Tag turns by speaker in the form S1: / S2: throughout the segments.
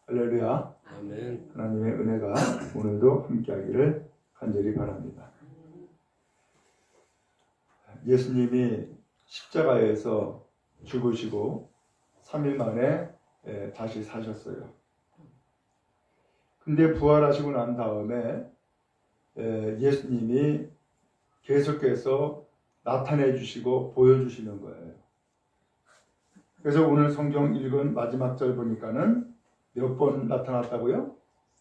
S1: 할렐루야.
S2: 아멘.
S1: 하나님의 은혜가 오늘도 함께하기를 간절히 바랍니다. 예수님이 십자가에서 죽으시고 3일 만에 다시 사셨어요. 근데 부활하시고 난 다음에 예수님이 계속해서 나타내 주시고 보여주시는 거예요. 그래서 오늘 성경 읽은 마지막 절 보니까는 몇 번 나타났다고요?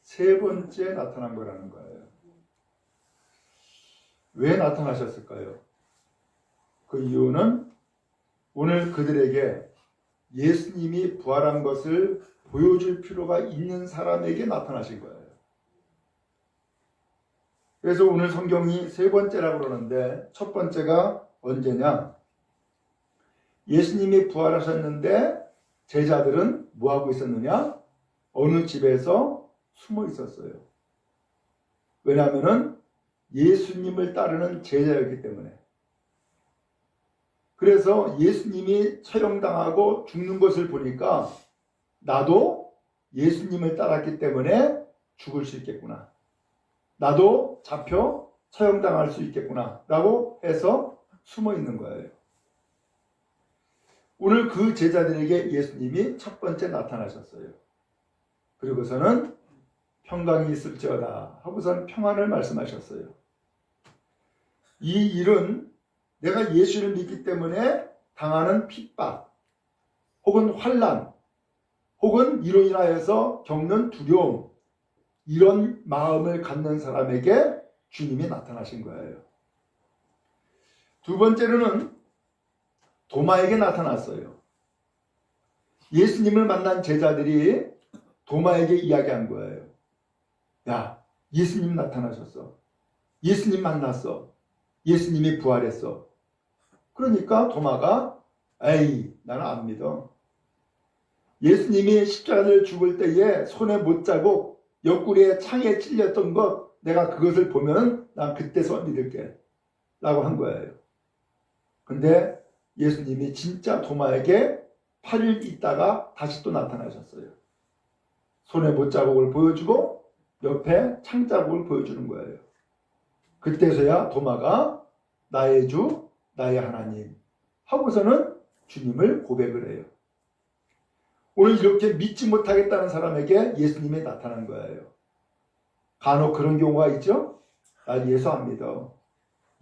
S1: 3번째 나타난 거라는 거예요. 왜 나타나셨을까요? 그 이유는 오늘 그들에게 예수님이 부활한 것을 보여줄 필요가 있는 사람에게 나타나신 거예요. 그래서 오늘 성경이 3번째라고 그러는데 첫 번째가 언제냐? 예수님이 부활하셨는데 제자들은 뭐 하고 있었느냐? 어느 집에서 숨어 있었어요. 왜냐하면 예수님을 따르는 제자였기 때문에. 그래서 예수님이 처형당하고 죽는 것을 보니까 나도 예수님을 따랐기 때문에 죽을 수 있겠구나. 나도 잡혀 처형당할 수 있겠구나 라고 해서 숨어 있는 거예요. 오늘 그 제자들에게 예수님이 첫 번째 나타나셨어요. 그리고서는 평강이 있을지어다 하고서는 평안을 말씀하셨어요. 이 일은 내가 예수를 믿기 때문에 당하는 핍박 혹은 환난 혹은 이로 인하여서 겪는 두려움, 이런 마음을 갖는 사람에게 주님이 나타나신 거예요. 두 번째로는 도마에게 나타났어요. 예수님을 만난 제자들이 도마에게 이야기한 거예요. 야, 예수님 나타나셨어. 예수님 만났어. 예수님이 부활했어. 그러니까 도마가 에이, 나는 안 믿어. 예수님이 십자가를 죽을 때에 손에 못자국 옆구리에 창에 찔렸던 것, 내가 그것을 보면 난 그때서 믿을게 라고 한 거예요. 근데 예수님이 진짜 도마에게 8일 있다가 다시 또 나타나셨어요. 손에 못자국을 보여주고 옆에 창자국을 보여주는 거예요. 그때서야 도마가 나의 주, 나의 하나님 하고서는 주님을 고백을 해요. 오늘 이렇게 믿지 못하겠다는 사람에게 예수님이 나타난 거예요. 간혹 그런 경우가 있죠. 나 예수 안 믿어.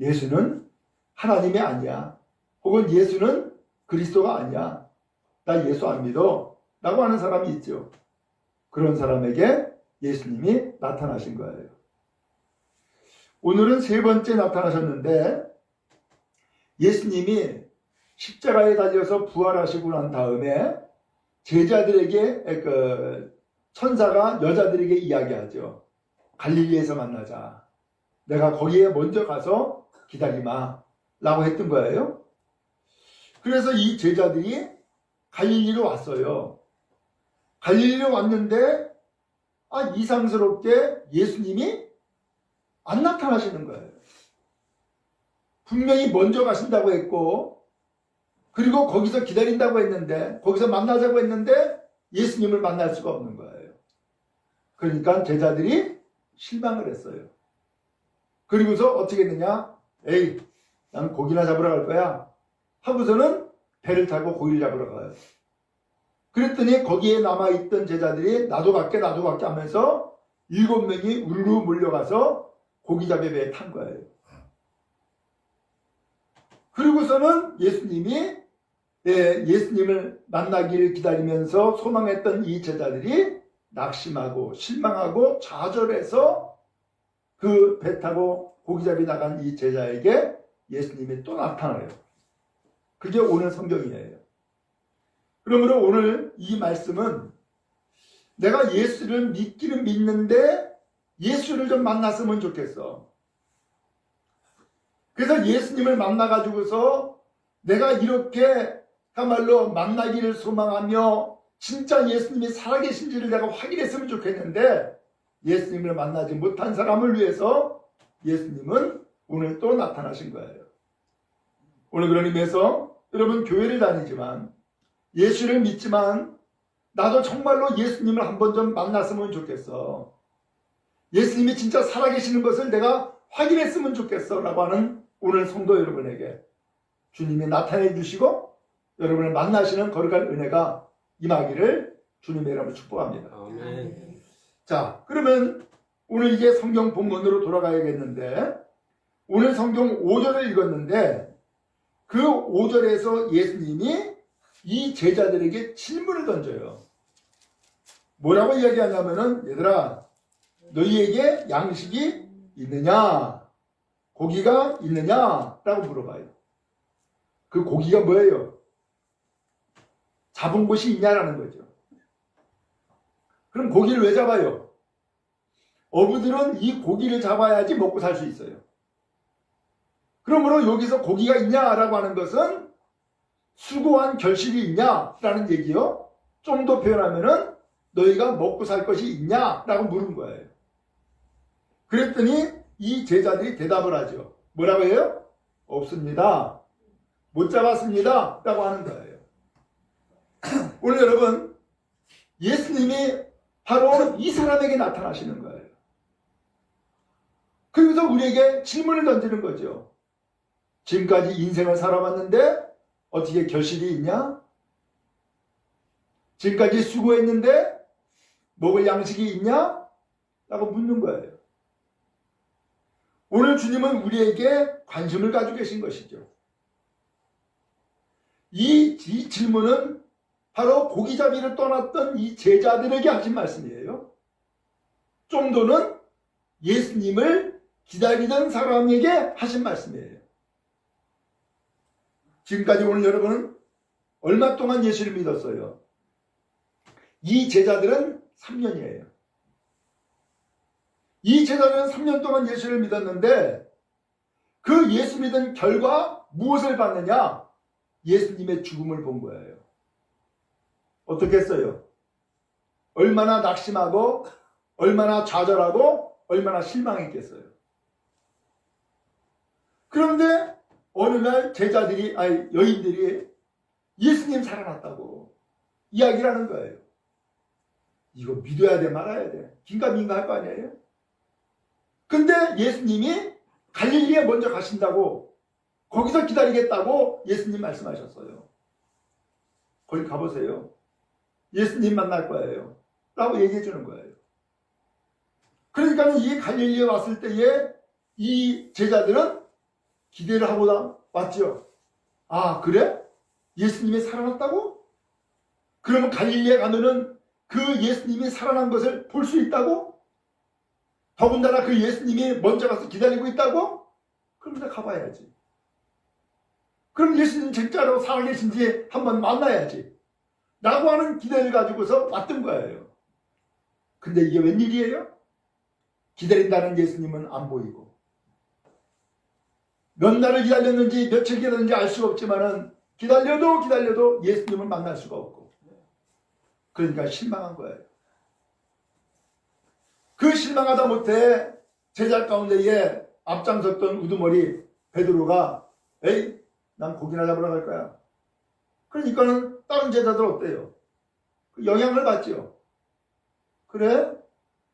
S1: 예수는 하나님이 아니야. 혹은 예수는 그리스도가 아니야. 나 예수 안 믿어. 라고 하는 사람이 있죠. 그런 사람에게 예수님이 나타나신 거예요. 오늘은 3번째 나타나셨는데 예수님이 십자가에 달려서 부활하시고 난 다음에 제자들에게 천사가 여자들에게 이야기하죠. 갈릴리에서 만나자. 내가 거기에 먼저 가서 기다리마 라고 했던 거예요. 그래서 이 제자들이 갈릴리로 왔어요. 갈릴리로 왔는데 이상스럽게 예수님이 안 나타나시는 거예요. 분명히 먼저 가신다고 했고 그리고 거기서 기다린다고 했는데 거기서 만나자고 했는데 예수님을 만날 수가 없는 거예요. 그러니까 제자들이 실망을 했어요. 그리고서 어떻게 했느냐? 에이, 난 고기나 잡으러 갈 거야 하고서는 배를 타고 고기를 잡으러 가요. 그랬더니 거기에 남아있던 제자들이 나도 갈게 하면서 7명이 우르르 몰려가서 고기잡이 배에 탄 거예요. 그리고서는 예수님을 만나기를 기다리면서 소망했던 이 제자들이 낙심하고 실망하고 좌절해서 그 배 타고 고기잡이 나간 이 제자에게 예수님이 또 나타나요. 그게 오늘 성경이에요. 그러므로 오늘 이 말씀은 내가 예수를 믿기는 믿는데 예수를 좀 만났으면 좋겠어. 그래서 예수님을 만나가지고서 내가 이렇게 그야말로 만나기를 소망하며 진짜 예수님이 살아계신지를 내가 확인했으면 좋겠는데 예수님을 만나지 못한 사람을 위해서 예수님은 오늘 또 나타나신 거예요. 오늘 그런 의미에서 여러분 교회를 다니지만 예수를 믿지만 나도 정말로 예수님을 한번 좀 만났으면 좋겠어. 예수님이 진짜 살아계시는 것을 내가 확인했으면 좋겠어 라고 하는 오늘 성도 여러분에게 주님이 나타내 주시고 여러분을 만나시는 거룩한 은혜가 임하기를 주님의 이름으로 축복합니다.
S2: 아멘.
S1: 자, 그러면 오늘 이제 성경 본문으로 돌아가야겠는데 오늘 성경 5절을 읽었는데 그 5절에서 예수님이 이 제자들에게 질문을 던져요. 뭐라고 이야기하냐면은 얘들아 너희에게 양식이 있느냐? 고기가 있느냐? 라고 물어봐요. 그 고기가 뭐예요? 잡은 곳이 있냐라는 거죠. 그럼 고기를 왜 잡아요? 어부들은 이 고기를 잡아야지 먹고 살 수 있어요. 그러므로 여기서 고기가 있냐라고 하는 것은 수고한 결실이 있냐라는 얘기요. 좀 더 표현하면은 너희가 먹고 살 것이 있냐라고 물은 거예요. 그랬더니 이 제자들이 대답을 하죠. 뭐라고 해요? 없습니다. 못 잡았습니다. 라고 하는 거예요. 오늘 여러분 예수님이 바로 이 사람에게 나타나시는 거예요. 그러면서 우리에게 질문을 던지는 거죠. 지금까지 인생을 살아봤는데 어떻게 결실이 있냐? 지금까지 수고했는데 먹을 양식이 있냐? 라고 묻는 거예요. 오늘 주님은 우리에게 관심을 가지고 계신 것이죠. 이 질문은 바로 고기잡이를 떠났던 이 제자들에게 하신 말씀이에요. 정도는 예수님을 기다리던 사람에게 하신 말씀이에요. 지금까지 오늘 여러분은 얼마 동안 예수를 믿었어요? 이 제자들은 3년이에요. 이 제자들은 3년 동안 예수를 믿었는데 그 예수 믿은 결과 무엇을 받느냐? 예수님의 죽음을 본 거예요. 어떻게 했어요? 얼마나 낙심하고 얼마나 좌절하고 얼마나 실망했겠어요. 그런데 어느 날 제자들이 여인들이 예수님 살아났다고 이야기를 하는 거예요. 이거 믿어야 돼 말아야 돼. 긴가민가 할 거 아니에요? 근데 예수님이 갈릴리에 먼저 가신다고 거기서 기다리겠다고 예수님 말씀하셨어요. 거기 가보세요. 예수님 만날 거예요. 라고 얘기해 주는 거예요. 그러니까 이 갈릴리에 왔을 때에 이 제자들은 기대를 하고 왔죠. 아, 그래? 예수님이 살아났다고? 그러면 갈릴리에 가면은 그 예수님이 살아난 것을 볼 수 있다고? 더군다나 그 예수님이 먼저 가서 기다리고 있다고? 그럼 이제 가봐야지. 그럼 예수님 진짜로 살아계신지 한번 만나야지. 라고 하는 기대를 가지고서 왔던 거예요. 근데 이게 웬일이에요? 기다린다는 예수님은 안 보이고 몇 날을 기다렸는지 며칠 기다렸는지 알 수가 없지만은 기다려도 예수님을 만날 수가 없고 그러니까 실망한 거예요. 그 실망하다 못해 제자 가운데에 앞장섰던 우두머리 베드로가 에이 난 고기나 잡으러 갈 거야. 그러니까는 다른 제자들 어때요? 영향을 받죠. 그래?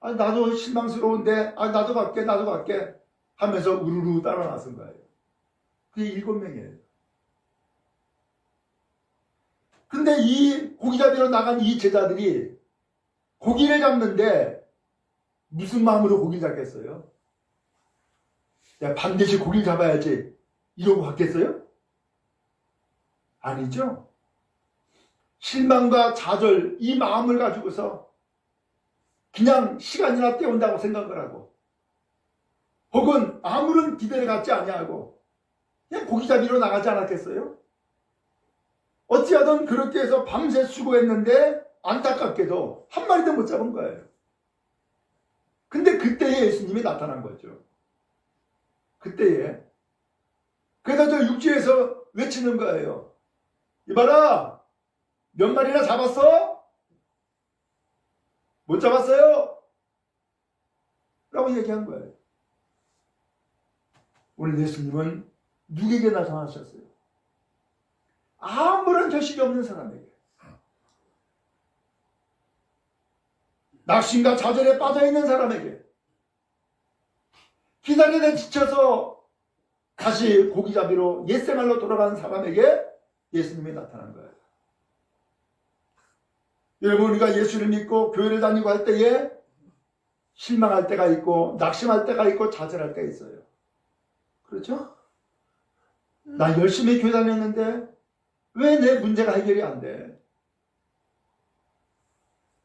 S1: 나도 실망스러운데 나도 갈게 하면서 우르르 따라 나선 거예요. 그게 7명이에요. 근데 이 고기 잡으러 나간 이 제자들이 고기를 잡는데 무슨 마음으로 고기를 잡겠어요? 야, 반드시 고기를 잡아야지 이러고 갔겠어요? 아니죠. 실망과 좌절 이 마음을 가지고서 그냥 시간이나 때운다고 생각을 하고 혹은 아무런 기대를 갖지 아니하고 그냥 고기 잡으러 나가지 않았겠어요? 어찌하든 그렇게 해서 밤새 수고했는데 안타깝게도 한 마리도 못 잡은 거예요. 근데 그때에 예수님이 나타난 거죠. 그때에. 그래서 저 육지에서 외치는 거예요. 이봐라! 몇 마리나 잡았어? 못 잡았어요? 라고 얘기한 거예요. 오늘 예수님은 누구에게 나타나셨어요? 아무런 결실이 없는 사람에게. 낙심과 좌절에 빠져있는 사람에게, 기다리다 지쳐서 다시 고기잡이로 옛생활로 돌아가는 사람에게 예수님이 나타난 거예요. 여러분, 우리가 예수를 믿고 교회를 다니고 할 때에 실망할 때가 있고 낙심할 때가 있고 좌절할 때가 있어요. 그렇죠? 나 열심히 교회 다녔는데 왜 내 문제가 해결이 안 돼?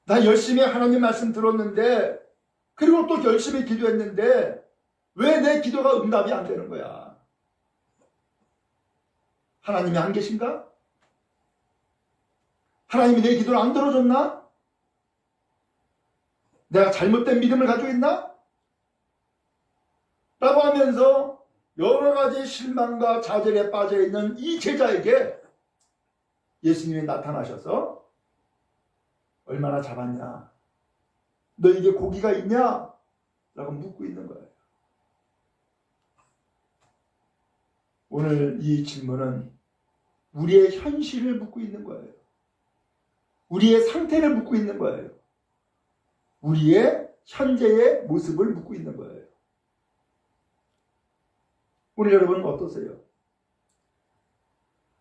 S1: 나 열심히 하나님 말씀 들었는데, 그리고 또 열심히 기도했는데 왜 내 기도가 응답이 안 되는 거야? 하나님이 안 계신가? 하나님이 내 기도를 안 들어줬나? 내가 잘못된 믿음을 가지고 있나? 라고 하면서 여러 가지 실망과 좌절에 빠져있는 이 제자에게 예수님이 나타나셔서 얼마나 잡았냐? 너에게 고기가 있냐? 라고 묻고 있는 거예요. 오늘 이 질문은 우리의 현실을 묻고 있는 거예요. 우리의 상태를 묻고 있는 거예요. 우리의 현재의 모습을 묻고 있는 거예요. 오늘 여러분 어떠세요?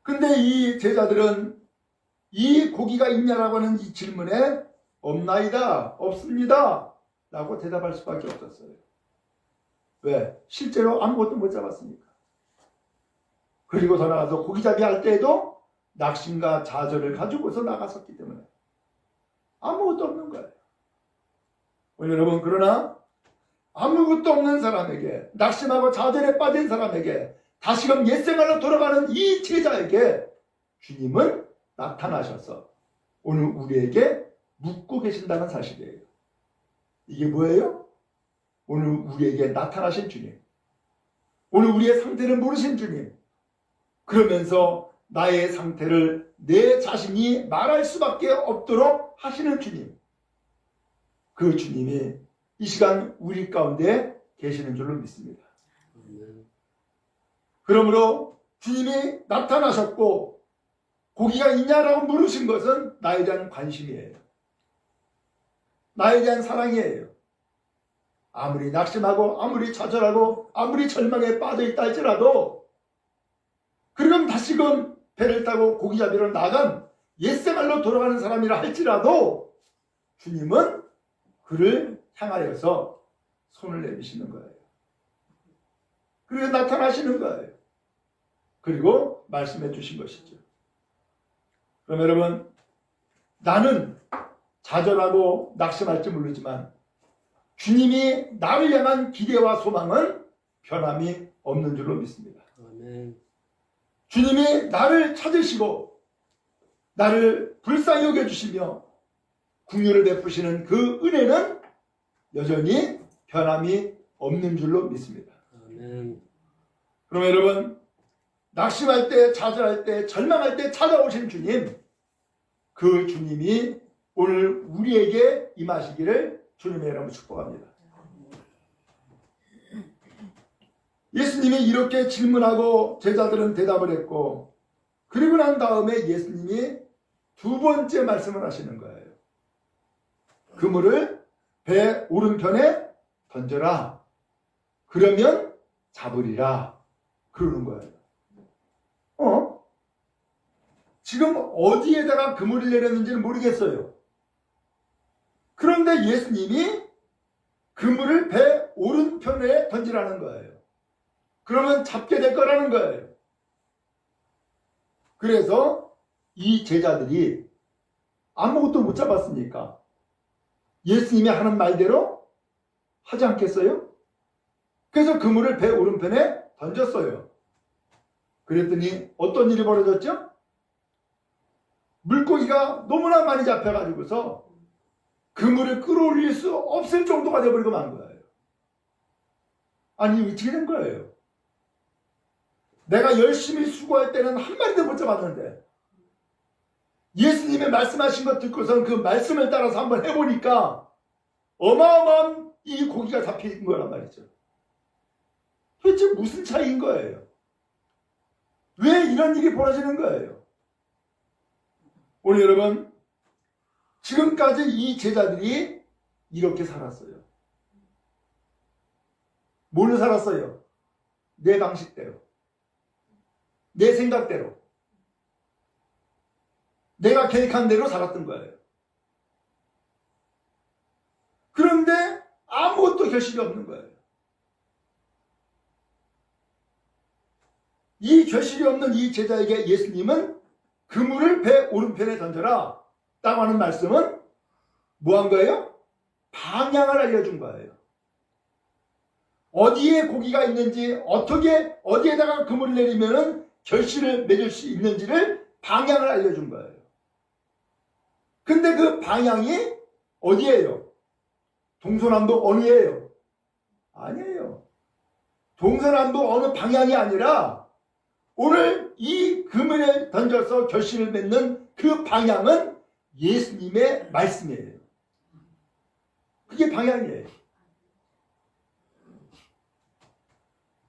S1: 근데 이 제자들은 이 고기가 있냐라고 하는 이 질문에 없나이다, 없습니다 라고 대답할 수밖에 없었어요. 왜? 실제로 아무것도 못 잡았으니까. 그리고 더 나아가서 고기잡이 할 때에도 낙심과 좌절을 가지고서 나갔었기 때문에 아무것도 없는 거예요. 오늘 여러분, 그러나 아무것도 없는 사람에게, 낙심하고 좌절에 빠진 사람에게, 다시금 옛생활로 돌아가는 이 제자에게 주님은 나타나셔서 오늘 우리에게 묻고 계신다는 사실이에요. 이게 뭐예요? 오늘 우리에게 나타나신 주님, 오늘 우리의 상태를 모르신 주님, 그러면서 나의 상태를 내 자신이 말할 수밖에 없도록 하시는 주님, 그 주님이 이 시간 우리 가운데 계시는 줄로 믿습니다. 그러므로 주님이 나타나셨고 고기가 있냐라고 물으신 것은 나에 대한 관심이에요. 나에 대한 사랑이에요. 아무리 낙심하고 아무리 좌절하고 아무리 절망에 빠져있다 할지라도, 그러면 다시금 배를 타고 고기잡이로 나간 옛생활로 돌아가는 사람이라 할지라도 주님은 그를 향하여서 손을 내미시는 거예요. 그리고 나타나시는 거예요. 그리고 말씀해 주신 것이죠. 그럼 여러분, 나는 좌절하고 낙심할지 모르지만 주님이 나를 향한 기대와 소망은 변함이 없는 줄로 믿습니다. 아멘. 주님이 나를 찾으시고 나를 불쌍히 여겨주시며 긍휼을 베푸시는 그 은혜는 여전히 변함이 없는 줄로 믿습니다. 아멘. 그럼 여러분, 낙심할 때, 좌절할 때, 절망할 때 찾아오신 주님, 그 주님이 오늘 우리에게 임하시기를 주님의 이름으로 축복합니다. 예수님이 이렇게 질문하고 제자들은 대답을 했고, 그리고 난 다음에 예수님이 두 번째 말씀을 하시는 거예요. 그물을 배 오른편에 던져라. 그러면 잡으리라. 그러는 거예요. 지금 어디에다가 그물을 내렸는지는 모르겠어요. 그런데 예수님이 그물을 배 오른편에 던지라는 거예요. 그러면 잡게 될 거라는 거예요. 그래서 이 제자들이 아무것도 못 잡았으니까 예수님이 하는 말대로 하지 않겠어요? 그래서 그물을 배 오른편에 던졌어요. 그랬더니 어떤 일이 벌어졌죠? 물고기가 너무나 많이 잡혀가지고서 그물을 끌어올릴 수 없을 정도가 되어버리고 만 거예요. 아니, 어떻게 된 거예요? 내가 열심히 수고할 때는 한 마리도 못 잡았는데 예수님의 말씀하신 것 듣고선 그 말씀을 따라서 한번 해보니까 어마어마한 이 고기가 잡혀있는 거란 말이죠. 도대체 무슨 차이인 거예요? 왜 이런 일이 벌어지는 거예요? 오늘 여러분, 지금까지 이 제자들이 이렇게 살았어요. 뭘로 살았어요? 내 방식대로, 내 생각대로, 내가 계획한 대로 살았던 거예요. 그런데 아무것도 결실이 없는 거예요. 이 결실이 없는 이 제자에게 예수님은 그물을 배 오른편에 던져라 라고 하는 말씀은 뭐 한 거예요? 방향을 알려준 거예요. 어디에 고기가 있는지, 어떻게 어디에다가 그물을 내리면 결실을 맺을 수 있는지를 방향을 알려준 거예요. 근데 그 방향이 어디예요? 동서남북 어느예요? 아니에요. 동서남북 어느 방향이 아니라 오늘 이 그물을 던져서 결실을 맺는 그 방향은 예수님의 말씀이에요. 그게 방향이에요.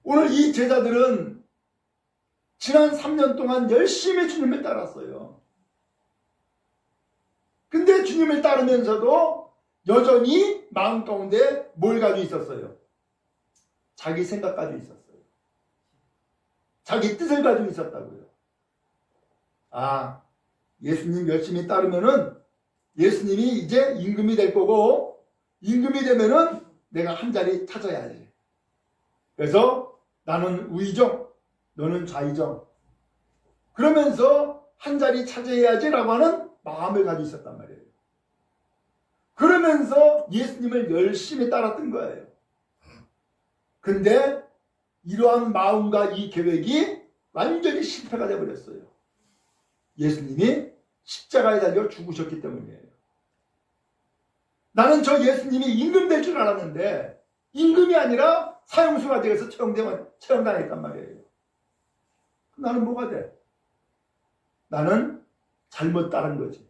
S1: 오늘 이 제자들은 지난 3년 동안 열심히 주님을 따랐어요. 근데 주님을 따르면서도 여전히 마음 가운데 뭘 가지고 있었어요? 자기 생각 가지고 있었어요. 자기 뜻을 가지고 있었다고요. 아, 예수님 열심히 따르면은 예수님이 이제 임금이 될 거고, 임금이 되면은 내가 한 자리 찾아야지. 그래서 나는 우의정, 너는 좌의정. 그러면서 한 자리 차지해야지라고 하는 마음을 가지고 있었단 말이에요. 그러면서 예수님을 열심히 따랐던 거예요. 근데 이러한 마음과 이 계획이 완전히 실패가 되어버렸어요. 예수님이 십자가에 달려 죽으셨기 때문이에요. 나는 저 예수님이 임금 될 줄 알았는데 임금이 아니라 사형수가 되어서 처형당했단 말이에요. 나는 뭐가 돼? 나는 잘못 따른 거지.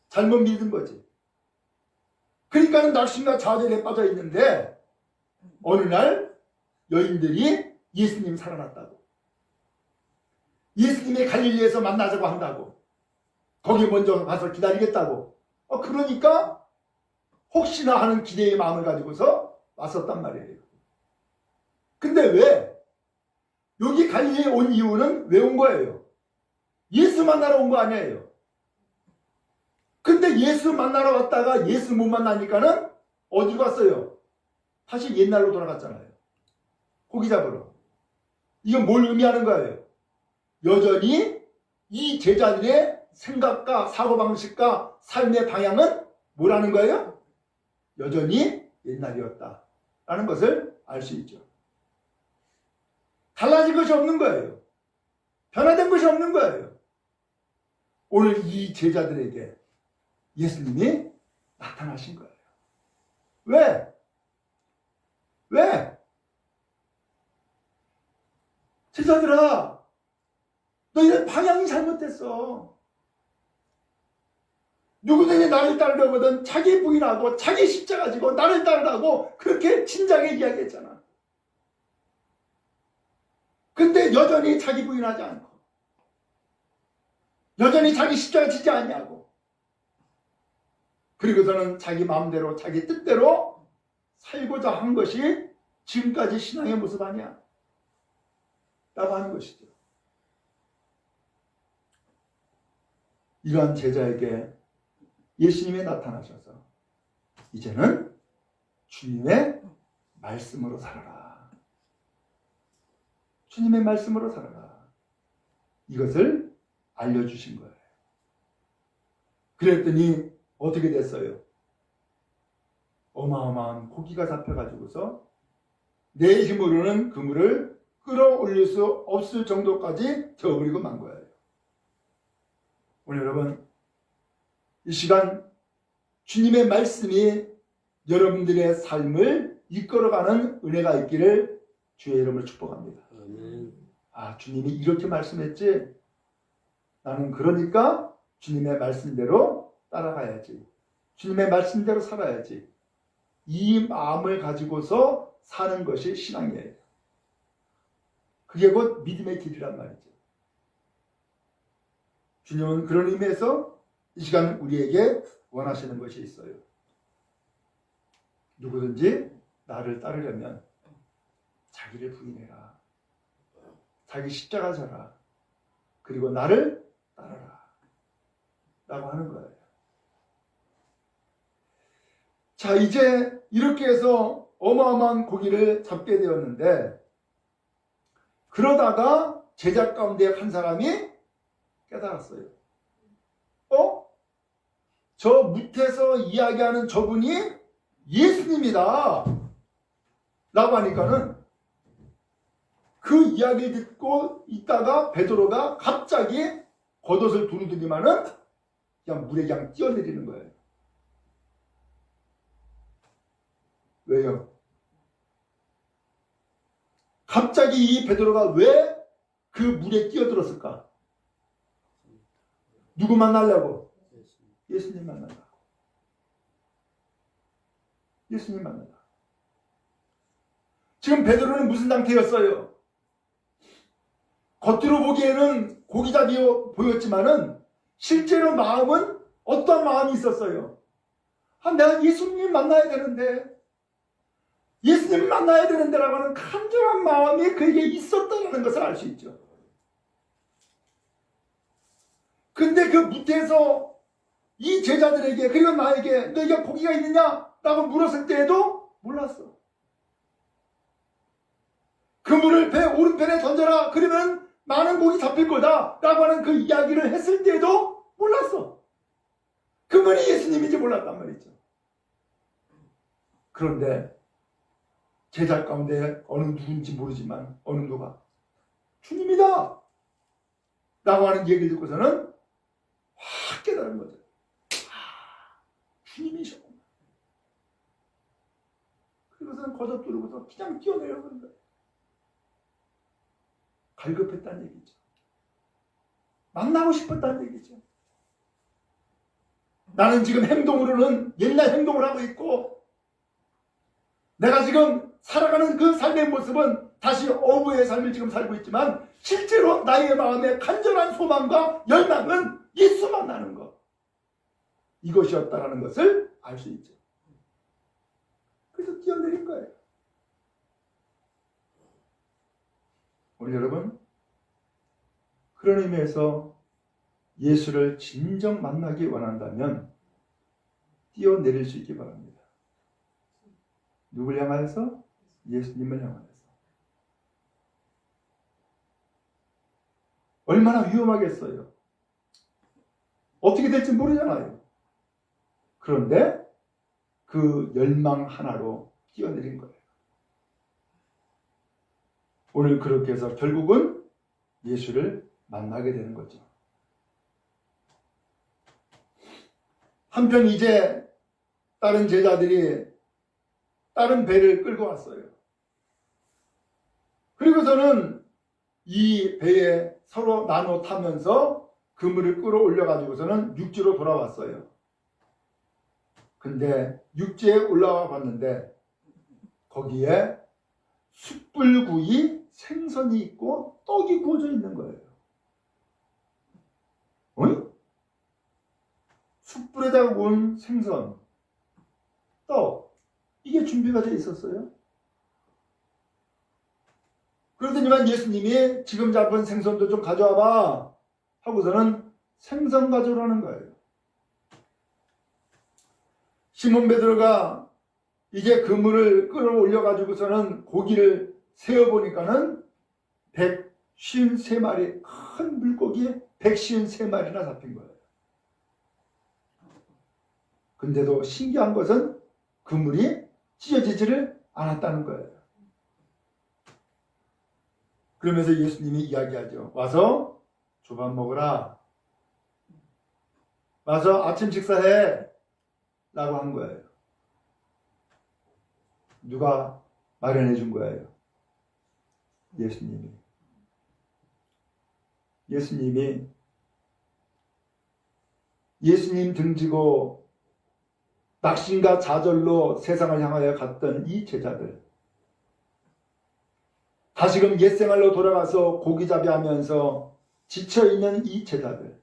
S1: 잘못 믿은 거지. 그러니까 낙심과 좌절에 빠져 있는데 어느 날 여인들이 예수님 살아났다고, 예수님이 갈릴리에서 만나자고 한다고, 거기 먼저 가서 기다리겠다고, 그러니까 혹시나 하는 기대의 마음을 가지고서 왔었단 말이에요. 근데 왜? 여기 갈릴리에 온 이유는 왜 온 거예요? 예수 만나러 온 거 아니에요. 근데 예수 만나러 왔다가 예수 못 만나니까는 어디로 갔어요? 다시 옛날로 돌아갔잖아요. 고기 잡으러. 이건 뭘 의미하는 거예요? 여전히 이 제자들의 생각과 사고방식과 삶의 방향은 뭐라는 거예요? 여전히 옛날이었다라는 것을 알 수 있죠. 달라진 것이 없는 거예요. 변화된 것이 없는 거예요. 오늘 이 제자들에게 예수님이 나타나신 거예요. 왜? 왜? 제자들아, 너희들 방향이 잘못됐어. 누구든지 나를 따르려거든 자기 부인하고 자기 십자가 지고 나를 따르라고 그렇게 진작에 이야기했잖아. 근데 여전히 자기 부인하지 않고 여전히 자기 십자가 지지 않냐고. 그리고서는 자기 마음대로 자기 뜻대로 살고자 한 것이 지금까지 신앙의 모습 아니야 라고 하는 것이죠. 이러한 제자에게 예수님이 나타나셔서 이제는 주님의 말씀으로 살아라. 주님의 말씀으로 살아라. 이것을 알려주신 거예요. 그랬더니 어떻게 됐어요? 어마어마한 고기가 잡혀가지고서 내 힘으로는 그물을 끌어올릴 수 없을 정도까지 되어버리고 만 거예요. 오늘 여러분, 이 시간 주님의 말씀이 여러분들의 삶을 이끌어가는 은혜가 있기를 주의 이름으로 축복합니다. 아, 주님이 이렇게 말씀했지? 나는 그러니까 주님의 말씀대로 따라가야지. 주님의 말씀대로 살아야지. 이 마음을 가지고서 사는 것이 신앙이에요. 그게 곧 믿음의 길이란 말이죠. 주님은 그런 의미에서 이 시간 우리에게 원하시는 것이 있어요. 누구든지 나를 따르려면 자기를 부인해라. 자기 십자가 져라. 그리고 나를 따르라. 라고 하는 거예요. 자, 이제 이렇게 해서 어마어마한 고기를 잡게 되었는데, 그러다가 제자 가운데 한 사람이 깨달았어요. 저 밑에서 이야기하는 저분이 예수님이다. 라고 하니까는 그 이야기를 듣고 있다가 베드로가 갑자기 겉옷을 두르더니만은 그냥 물에 그냥 뛰어내리는 거예요. 왜요? 갑자기 이 베드로가 왜 그 물에 뛰어들었을까? 누구 만나려고? 예수님 만나려고. 예수님 만나려고. 지금 베드로는 무슨 상태였어요? 겉으로 보기에는 고기잡이 보였지만은 실제로 마음은 어떤 마음이 있었어요? 내가 예수님 만나야 되는데, 예수님 만나야 되는데라고 하는 간절한 마음이 그에게 있었다는 것을 알 수 있죠. 근데 그 밑에서 이 제자들에게, 그리고 나에게 너희가 고기가 있느냐? 라고 물었을 때에도 몰랐어. 그물을 배 오른편에 던져라. 그러면 많은 고기 잡힐 거다. 라고 하는 그 이야기를 했을 때에도 몰랐어. 그분이 예수님인지 몰랐단 말이죠. 그런데 제자 가운데 어느 누군지 모르지만 어느 누가 주님이다. 라고 하는 얘기를 듣고서는 확 깨달은 거죠. 주님이셨구나. 그리고서는 겉옷 두르고서 그냥 뛰어내려버린 거예요. 갈급했다는 얘기죠. 만나고 싶었다는 얘기죠. 나는 지금 행동으로는 옛날 행동을 하고 있고, 내가 지금 살아가는 그 삶의 모습은 다시 어부의 삶을 지금 살고 있지만, 실제로 나의 마음의 간절한 소망과 열망은 예수 만나는 것, 이것이었다라는 것을 알 수 있죠. 그래서 뛰어내린 거예요. 우리 여러분, 그런 의미에서 예수를 진정 만나기 원한다면 뛰어내릴 수 있기 바랍니다. 누굴 향하여서? 예수님을 향하여서. 얼마나 위험하겠어요. 어떻게 될지 모르잖아요. 그런데 그 열망 하나로 뛰어내린 거예요. 오늘 그렇게 해서 결국은 예수를 만나게 되는 거죠. 한편 이제 다른 제자들이 다른 배를 끌고 왔어요. 그리고서는 이 배에 서로 나눠 타면서 그물을 끌어올려 가지고서는 육지로 돌아왔어요. 근데 육지에 올라와 봤는데 거기에 숯불구이 생선이 있고 떡이 구워져 있는 거예요. 숯불에다가 구운 생선, 떡, 이게 준비가 되어 있었어요. 그러더니만 예수님이 지금 잡은 생선도 좀 가져와 봐 하고서는 생선 가져오라는 거예요. 시몬 베드로가 이제 그물을 끌어올려 가지고서는 고기를 세어보니까는 153마리, 큰 물고기에 153마리나 잡힌 거예요. 근데도 신기한 것은 그물이 찢어지지를 않았다는 거예요. 그러면서 예수님이 이야기하죠. 와서 조밥 먹으라. 와서 아침 식사해. 라고 한 거예요. 누가 마련해 준 거예요? 예수님이. 예수님 등지고 낙심과 좌절로 세상을 향하여 갔던 이 제자들, 다시금 옛생활로 돌아가서 고기잡이 하면서 지쳐있는 이 제자들,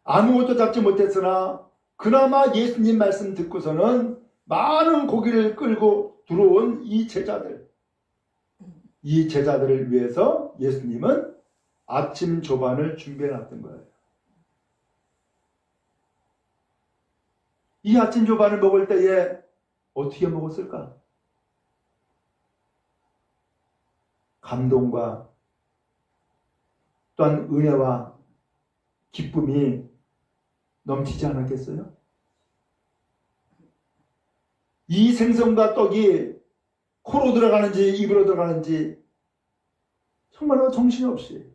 S1: 아무것도 잡지 못했으나 그나마 예수님 말씀 듣고서는 많은 고기를 끌고 들어온 이 제자들을 위해서 예수님은 아침 조반을 준비해 놨던 거예요. 이 아침 조반을 먹을 때에 어떻게 먹었을까? 감동과 또한 은혜와 기쁨이 넘치지 않았겠어요? 이 생선과 떡이 코로 들어가는지 입으로 들어가는지 정말로 정신없이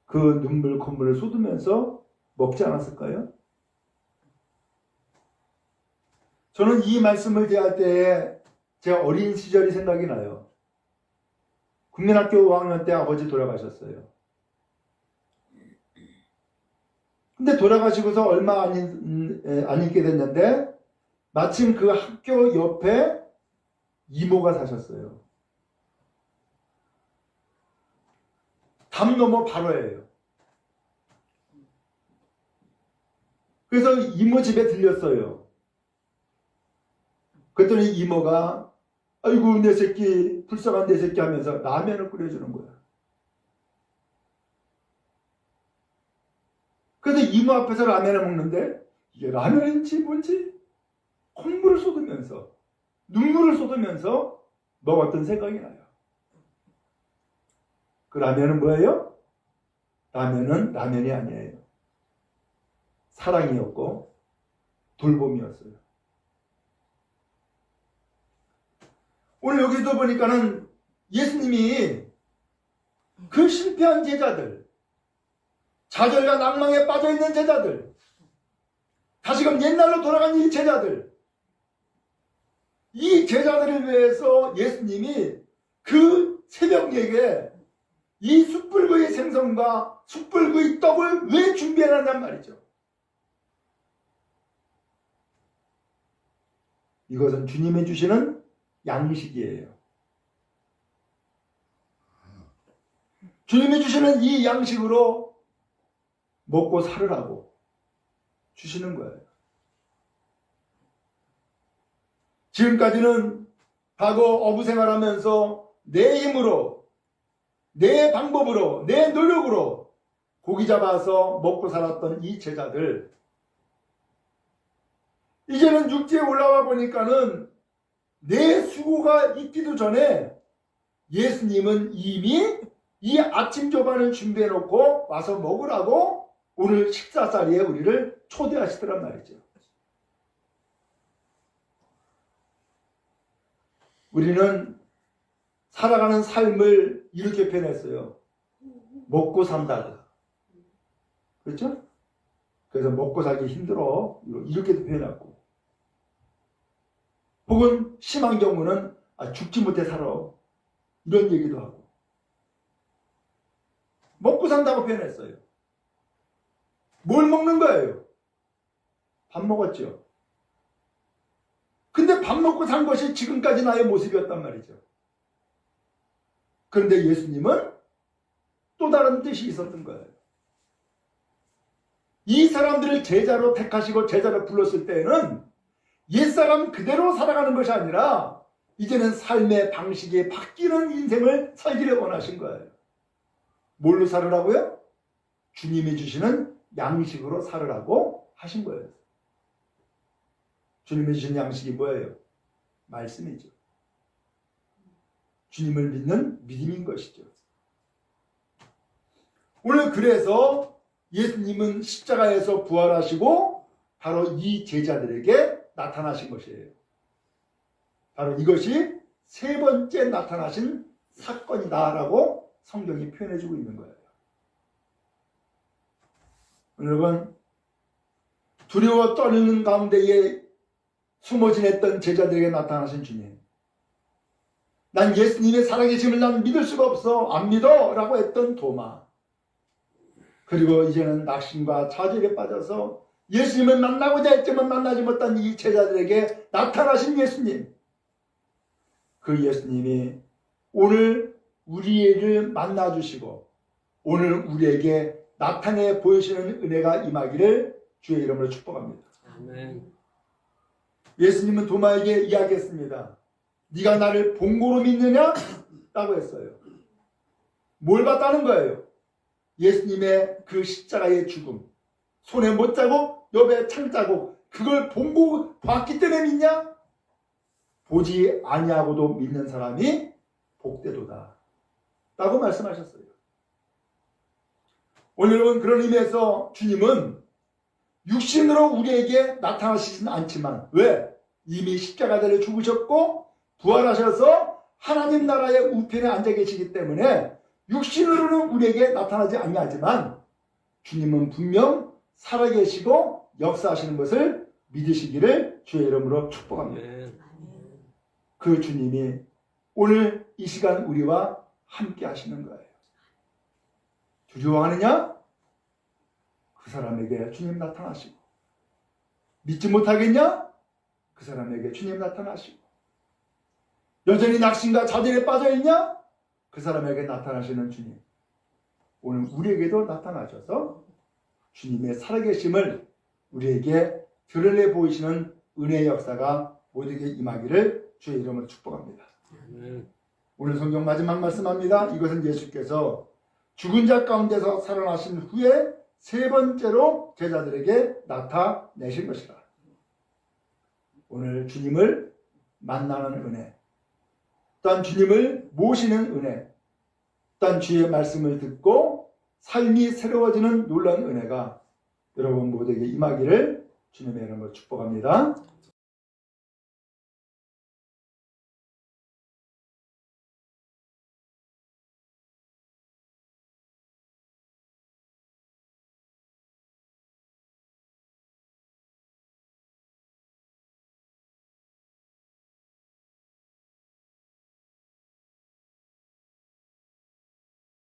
S1: 그 눈물 콧물을 쏟으면서 먹지 않았을까요? 저는 이 말씀을 대할 때에 제 어린 시절이 생각이 나요. 국민학교 5학년 때 아버지 돌아가셨어요. 근데 돌아가시고서 얼마 안 있게 됐는데 마침 그 학교 옆에 이모가 사셨어요. 담 넘어 바로예요. 그래서 이모 집에 들렸어요. 그랬더니 이모가 아이고 내 새끼 불쌍한 내 새끼 하면서 라면을 끓여주는 거야. 그래서 이모 앞에서 라면을 먹는데 이게 라면인지 뭔지 콧물을 쏟으면서 눈물을 쏟으면서 먹었던 생각이 나요. 그 라면은 뭐예요? 라면은 라면이 아니에요. 사랑이었고 돌봄이었어요. 오늘 여기도 보니까는 예수님이 그 실패한 제자들, 좌절과 낭망에 빠져있는 제자들, 다시금 옛날로 돌아간 이 제자들, 이 제자들을 위해서 예수님이 그 새벽녘에 이 숯불구이 생선과 숯불구이 떡을 왜 준비해놨냔 말이죠. 이것은 주님이 주시는 양식이에요. 주님이 주시는 이 양식으로 먹고 살으라고 주시는 거예요. 지금까지는 과거 어부 생활하면서 내 힘으로, 내 방법으로, 내 노력으로 고기 잡아서 먹고 살았던 이 제자들, 이제는 육지에 올라와 보니까는 내 수고가 있기도 전에 예수님은 이미 이 아침 조반을 준비해 놓고 와서 먹으라고 오늘 식사 자리에 우리를 초대하시더란 말이죠. 우리는 살아가는 삶을 이렇게 표현했어요. 먹고 산다고. 그렇죠? 그래서 먹고 살기 힘들어. 이렇게도 표현하고. 혹은 심한 경우는 죽지 못해 살아. 이런 얘기도 하고. 먹고 산다고 표현했어요. 뭘 먹는 거예요? 밥 먹었죠. 근데 밥 먹고 산 것이 지금까지 나의 모습이었단 말이죠. 그런데 예수님은 또 다른 뜻이 있었던 거예요. 이 사람들을 제자로 택하시고 제자로 불렀을 때에는 옛사람 그대로 살아가는 것이 아니라 이제는 삶의 방식이 바뀌는 인생을 살기를 원하신 거예요. 뭘로 살으라고요? 주님이 주시는 양식으로 살으라고 하신 거예요. 주님이 주신 양식이 뭐예요? 말씀이죠. 주님을 믿는 믿음인 것이죠. 오늘 그래서 예수님은 십자가에서 부활하시고 바로 이 제자들에게 나타나신 것이에요. 바로 이것이 세 번째 나타나신 사건이다라고 성경이 표현해주고 있는 거예요. 여러분, 두려워 떨리는 가운데에 숨어 지냈던 제자들에게 나타나신 주님. 난 예수님의 살아계심을 난 믿을 수가 없어. 안 믿어. 라고 했던 도마. 그리고 이제는 낙심과 좌절에 빠져서 예수님을 만나고자 했지만 만나지 못한 이 제자들에게 나타나신 예수님. 그 예수님이 오늘 우리를 만나주시고 오늘 우리에게 나타내 보이시는 은혜가 임하기를 주의 이름으로 축복합니다.
S2: 아멘.
S1: 예수님은 도마에게 이야기했습니다. 네가 나를 본고로 믿느냐? 라고 했어요. 뭘 봤다는 거예요? 예수님의 그 십자가의 죽음, 손에 못자국, 옆에 창자국, 그걸 본고 봤기 때문에 믿냐? 보지 아니하고도 믿는 사람이 복되도다 라고 말씀하셨어요. 오늘 여러분, 그런 의미에서 주님은 육신으로 우리에게 나타나시진 않지만, 왜? 이미 십자가대를 죽으셨고 부활하셔서 하나님 나라의 우편에 앉아 계시기 때문에 육신으로는 우리에게 나타나지 아니하지만 주님은 분명 살아계시고 역사하시는 것을 믿으시기를 주의 이름으로 축복합니다. 그 주님이 오늘 이 시간 우리와 함께 하시는 거예요. 두려워하느냐? 그 사람에게 주님 나타나시고, 믿지 못하겠냐? 그 사람에게 주님 나타나시고, 여전히 낙심과 좌절에 빠져있냐? 그 사람에게 나타나시는 주님, 오늘 우리에게도 나타나셔서 주님의 살아계심을 우리에게 드러내 보이시는 은혜의 역사가 모두에게 임하기를 주의 이름으로 축복합니다. 오늘 성경 마지막 말씀합니다. 이것은 예수께서 죽은 자 가운데서 살아나신 후에 세 번째로 제자들에게 나타내신 것이라. 오늘 주님을 만나는 은혜, 또한 주님을 모시는 은혜, 또한 주의 말씀을 듣고 삶이 새로워지는 놀라운 은혜가 여러분 모두에게 임하기를 주님의 이름으로 축복합니다.